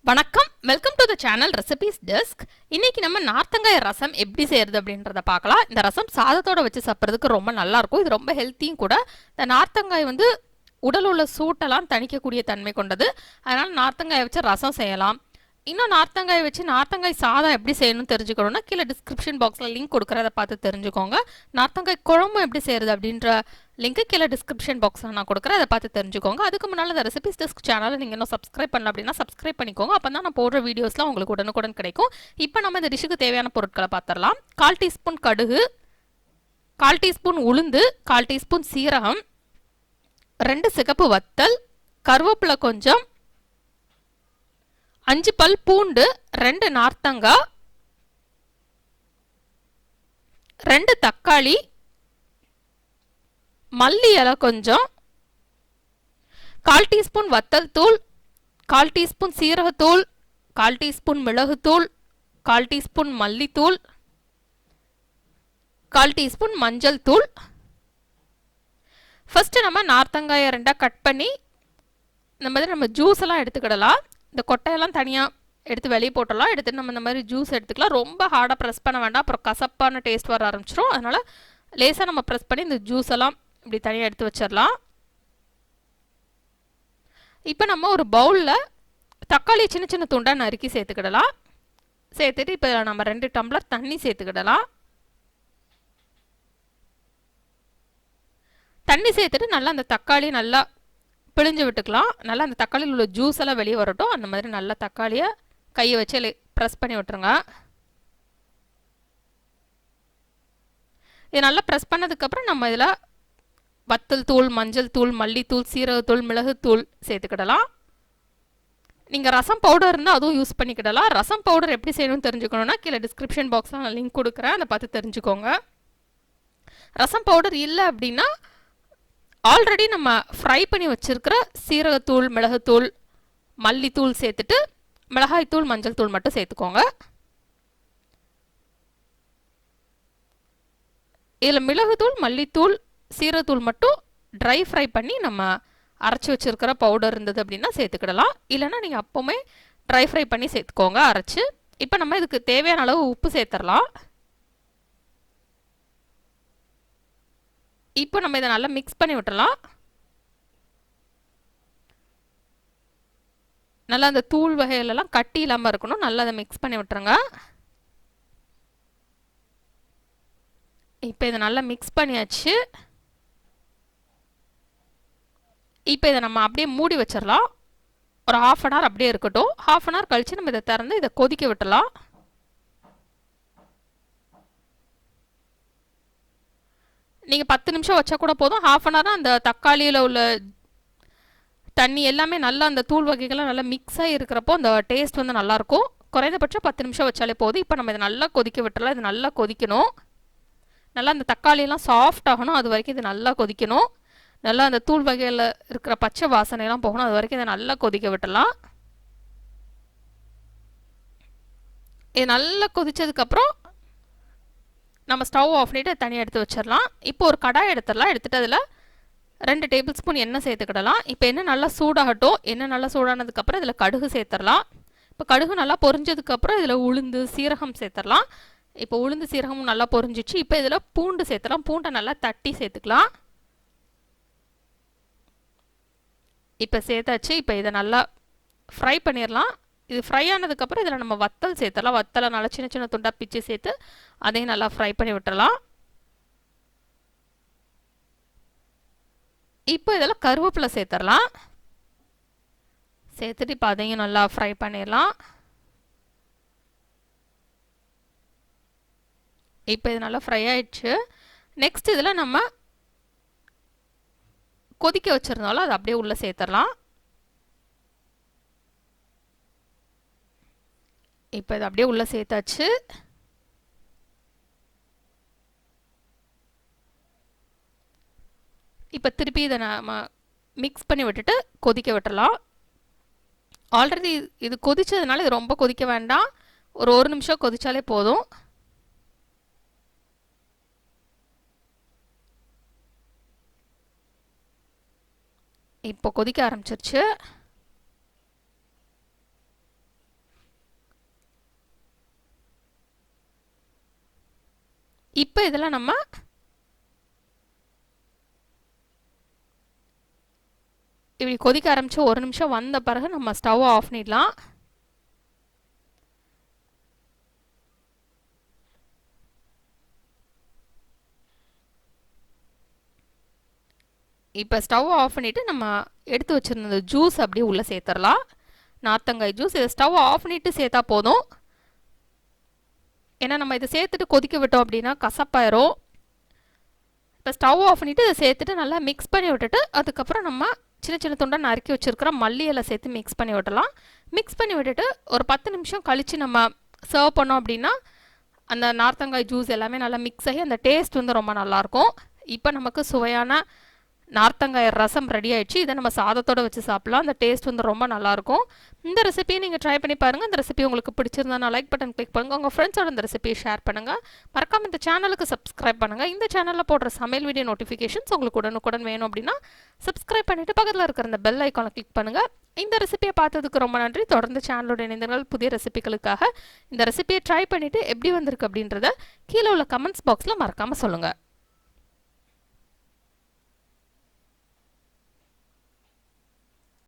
வணக்கம், welcome to the channel recipes desk. இன்னைக்கு நம்ம நார்த்தங்காய் ரசம் எப்படி செய்யறது அப்படின்றத பார்க்கலாம். இந்த ரசம் சாதத்தோட வச்சு சாப்பிட்றதுக்கு ரொம்ப நல்லா இருக்கும். இது ரொம்ப ஹெல்த்தியும் கூட. இந்த நார்த்தங்காய் உடல் உள்ள சூட்டெல்லாம் தணிக்கக்கூடிய தன்மை கொண்டது. அதனால நார்த்தங்காயை வச்சு ரசம் செய்யலாம். இன்னும் நார்த்தங்காய் வச்சு நார்த்தங்காய் சாதம் எப்படி செய்யணும்னு தெரிஞ்சுக்கணும்னா கீழே டிஸ்கிரிப்ஷன் பாக்ஸில் லிங்க் கொடுக்குறத பார்த்து தெரிஞ்சுக்கோங்க. நார்த்தங்காய் குழம்பு எப்படி செய்யறது அப்படின்ற லிங்க் கீழே டிஸ்கிரிப்ஷன் பாக்ஸில் நான் கொடுக்குறேன், அதை பார்த்து தெரிஞ்சுக்கோங்க. அதுக்கு முன்னால் இந்த ரெசிபிஸ் டெஸ்க் சேனலை நீங்கள் இன்னும் சப்ஸ்கிரைப் பண்ணல அப்படின்னா சப்ஸ்கிரைப் பண்ணிக்கோங்க. அப்போ தான் நான் போடுற வீடியோஸ்லாம் உங்களுக்கு உடனுக்குடன் கிடைக்கும். இப்போ நம்ம இந்த டிஷ்ஷுக்கு தேவையான பொருட்களை பார்த்துடலாம். 1/4 டீஸ்பூன் கடுகு, 1/4 டீஸ்பூன் உளுந்து, 1/4 டீஸ்பூன் சீரகம், 2 சிகப்பு வத்தல், கருவேப்பிலை கொஞ்சம், 5 பல் பூண்டு, 2 நார்த்தங்காய், 2 தக்காளி, மல்லி இலை கொஞ்சம், 1/4 டீஸ்பூன் வத்தல் தூள், 1/4 டீஸ்பூன் சீரகத்தூள், 1/4 டீஸ்பூன் மிளகுத்தூள், 1/4 டீஸ்பூன் மல்லித்தூள், 1/4 டீஸ்பூன் மஞ்சள் தூள். ஃபர்ஸ்ட் நம்ம நார்த்தங்காயை 2 கட் பண்ணி நம்ம ஜூஸ் எல்லாம் எடுத்துக்கிடலாம். இந்த கொட்டையெல்லாம் தனியாக எடுத்து வெளியே போட்டலாம். எடுத்துட்டு நம்ம இந்த மாதிரி ஜூஸ் எடுத்துக்கலாம். ரொம்ப ஹார்டாக ப்ரெஸ் பண்ண வேண்டாம், அப்புறம் கசப்பான டேஸ்ட் வர ஆரம்பிச்சிடும். அதனால் லேசாக நம்ம ப்ரெஸ் பண்ணி இந்த ஜூஸ் எல்லாம் இப்படி தனியாக எடுத்து வச்சிடலாம். இப்போ நம்ம ஒரு பவுலில் தக்காளி சின்ன சின்ன துண்டாக நறுக்கி சேர்த்துக்கிடலாம். சேர்த்துட்டு இப்போ நம்ம 2 டம்ளர் தண்ணி சேர்த்துக்கிடலாம். தண்ணி சேர்த்துட்டு நல்லா அந்த தக்காளி நல்லா பிழிஞ்சு விட்டுக்கலாம். நல்லா அந்த தக்காளியில் உள்ள ஜூஸ் எல்லாம் வெளியே வரட்டும். அந்த மாதிரி நல்லா தக்காளியை கையை வச்சு ப்ரெஸ் பண்ணி விட்டுருங்க. இது நல்லா ப்ரெஸ் பண்ணதுக்கப்புறம் நம்ம இதில் வத்தல் தூள், மஞ்சள் தூள், மல்லித்தூள், சீரகத்தூள், மிளகுத்தூள் சேர்த்துக்கிடலாம். நீங்கள் ரசம் பவுடர் இருந்தால் அதுவும் யூஸ் பண்ணிக்கிடலாம். ரசம் பவுடர் எப்படி செய்யணும்னு தெரிஞ்சுக்கணுன்னா கீழே டிஸ்கிரிப்ஷன் பாக்ஸில் நான் லிங்க் கொடுக்குறேன், அதை பார்த்து தெரிஞ்சுக்கோங்க. ரசம் பவுடர் இல்லை அப்படின்னா ஆல்ரெடி நம்ம ஃப்ரை பண்ணி வச்சுருக்கிற சீரகத்தூள், மிளகுத்தூள், மல்லித்தூள் சேர்த்துட்டு மிளகாய்த்தூள், மஞ்சள் தூள் மட்டும் சேர்த்துக்கோங்க. இதில் மிளகுத்தூள், மல்லித்தூள், சீரகத்தூள் மட்டும் ட்ரை ஃப்ரை பண்ணி நம்ம அரைச்சி வச்சுருக்கிற பவுடர் இருந்தது அப்படின்னா சேர்த்துக்கிடலாம். இல்லைன்னா நீங்கள் அப்போவுமே ட்ரை ஃப்ரை பண்ணி சேர்த்துக்கோங்க அரைச்சி. இப்போ நம்ம இதுக்கு தேவையான அளவு உப்பு சேர்த்துடலாம். இப்போ நம்ம இதை நல்லா மிக்ஸ் பண்ணி விட்டுறலாம். நல்லா அந்த தூள் வகையிலலாம் கட்டி இல்லாமல் இருக்கணும். நல்லா அதை மிக்ஸ் பண்ணி விட்டுருங்க. இப்போ இதை நல்லா மிக்ஸ் பண்ணியாச்சு. இப்போ இதை நம்ம அப்படியே மூடி வச்சிடலாம். ஒரு 1/2 அன் ஹவர் அப்படியே இருக்கட்டும். 1/2 அன் ஹவர் கழித்து நம்ம இதை திறந்து இதை கொதிக்க விட்டுடலாம். நீங்கள் 10 நிமிஷம் வச்சா கூட போதும். 1/2 அன் ஹவர் அந்த தக்காளியில் உள்ள தண்ணி எல்லாமே நல்லா அந்த தூள் வகைகள்லாம் நல்லா மிக்ஸ் ஆகி இருக்கிறப்போ அந்த டேஸ்ட் நல்லாயிருக்கும். குறைந்தபட்சம் 10 நிமிஷம் வச்சாலே போதும். இப்போ நம்ம இதை நல்லா கொதிக்க விட்டுறலாம். இது நல்லா கொதிக்கணும். நல்லா அந்த தக்காளியெல்லாம் சாஃப்ட் ஆகணும். அது வரைக்கும் இது நல்லா கொதிக்கணும். நல்லா அந்த தூள் வகையில் இருக்கிற பச்சை வாசனையெல்லாம் போகணும். அது வரைக்கும் இதை நல்லா கொதிக்க விட்டுடலாம். இது நல்லா கொதித்ததுக்கப்புறம் நம்ம ஸ்டவ் ஆஃப் பண்ணிவிட்டு தனியாக எடுத்து வச்சிடலாம். இப்போ ஒரு கடாய் எடுத்துடலாம். எடுத்துகிட்டு அதில் 2 டேபிள் ஸ்பூன் எண்ணெய் சேர்த்துக்கிடலாம். இப்போ எண்ணெய் நல்லா சூடாகட்டும். எண்ணெய் நல்லா சூடானதுக்கப்புறம் இதில் கடுகு சேர்த்துடலாம். இப்போ கடுகு நல்லா பொரிஞ்சதுக்கப்புறம் இதில் உளுந்து, சீரகம் சேர்த்துடலாம். இப்போ உளுந்து சீரகமும் நல்லா பொரிஞ்சிச்சு. இப்போ இதில் பூண்டு சேர்த்துடலாம். பூண்டை நல்லா தட்டி சேர்த்துக்கலாம். இப்போ சேர்த்தாச்சு. இப்போ இதை நல்லா ஃப்ரை பண்ணிடலாம். இது ஃப்ரை ஆனதுக்கப்புறம் இதில் நம்ம வத்தல் சேர்த்துடலாம். வத்தலை நல்லா சின்ன சின்ன துண்டாக பிச்சு சேர்த்து அதையும் நல்லா ஃப்ரை பண்ணி விட்டுடலாம். இப்போ இதில் கருவேப்பிலை சேர்த்துடலாம். சேர்த்துட்டு இப்போ அதையும் நல்லா ஃப்ரை பண்ணிடலாம். இப்போ இது நல்லா ஃப்ரை ஆயிடுச்சு. நெக்ஸ்ட் இதில் நம்ம கொதிக்க வச்சுருந்தாலும் அது அப்படியே உள்ளே சேர்த்துடலாம். இப்போ இது அப்படியே உள்ளே சேர்த்தாச்சு. இப்போ திருப்பி இதை நம்ம மிக்ஸ் பண்ணி விட்டுட்டு கொதிக்க விட்டுடலாம். ஆல்ரெடி இது கொதிச்சதுனால இது ரொம்ப கொதிக்க வேண்டாம். ஒரு 1 நிமிஷம் கொதிச்சாலே போதும். இப்போ கொதிக்க ஆரம்பிச்சிருச்சு. இப்போ இதில் நம்ம இப்படி கொதிக்க ஆரம்பித்து 1 நிமிஷம் வந்த பிறகு நம்ம ஸ்டவ் ஆஃப் பண்ணிடலாம். இப்போ ஸ்டவ் ஆஃப் பண்ணிவிட்டு நம்ம எடுத்து வச்சுருந்த ஜூஸ் அப்படியே உள்ளே சேர்த்துடலாம். நார்த்தங்காய் ஜூஸ் இதை ஸ்டவ் ஆஃப் பண்ணிவிட்டு சேர்த்தா போதும். ஏன்னா நம்ம இதை சேர்த்துட்டு கொதிக்க விட்டோம் அப்படின்னா கசப்பாயிரும். இப்போ ஸ்டவ் ஆஃப் பண்ணிவிட்டு இதை சேர்த்துட்டு நல்லா மிக்ஸ் பண்ணி விட்டுட்டு அதுக்கப்புறம் நம்ம சின்ன சின்ன துண்டாக நறுக்கி வச்சுருக்கிற மல்லி இலை சேர்த்து மிக்ஸ் பண்ணி விடலாம். மிக்ஸ் பண்ணி விட்டுட்டு ஒரு 10 நிமிஷம் கழித்து நம்ம சர்வ் பண்ணோம் அப்படின்னா அந்த நார்த்தங்காய் ஜூஸ் எல்லாமே நல்லா மிக்ஸ் ஆகி அந்த டேஸ்ட் வந்து ரொம்ப நல்லாயிருக்கும். இப்போ நமக்கு சுவையான நார்த்தங்காய் ரசம் ரெடி ஆயிடுச்சு. இதை நம்ம சாதத்தோடு வச்சு சாப்பிடலாம். அந்த டேஸ்ட் வந்து ரொம்ப நல்லாயிருக்கும். இந்த ரெசிபியை நீங்கள் ட்ரை பண்ணி பாருங்கள். இந்த ரெசிபி உங்களுக்கு பிடிச்சிருந்தா நான் லைக் பட்டன் கிளிக் பண்ணுங்கள். உங்கள் ஃப்ரெண்ட்ஸோட இந்த ரெசிபியை ஷேர் பண்ணுங்கள். மறக்காமல் இந்த சேனலுக்கு சப்ஸ்கிரைப் பண்ணுங்கள். இந்த சேனலில் போடுற சமையல் வீடியோ நோட்டிஃபிகேஷன்ஸ் உங்களுக்கு உடனுக்குடன் வேணும் அப்படின்னா சப்ஸ்கிரைப் பண்ணிவிட்டு பக்கத்தில் இருக்கிற இந்த பெல் ஐக்கானை கிளிக் பண்ணுங்கள். இந்த ரெசிபியை பார்த்ததுக்கு ரொம்ப நன்றி. தொடர்ந்து சேனலோட இணைந்தர்கள் புதிய ரெசிபிகளுக்காக இந்த ரெசிபியை ட்ரை பண்ணிவிட்டு எப்படி வந்திருக்கு அப்படின்றத கீழே உள்ள கமெண்ட்ஸ் பாக்ஸில் மறக்காமல் சொல்லுங்கள்.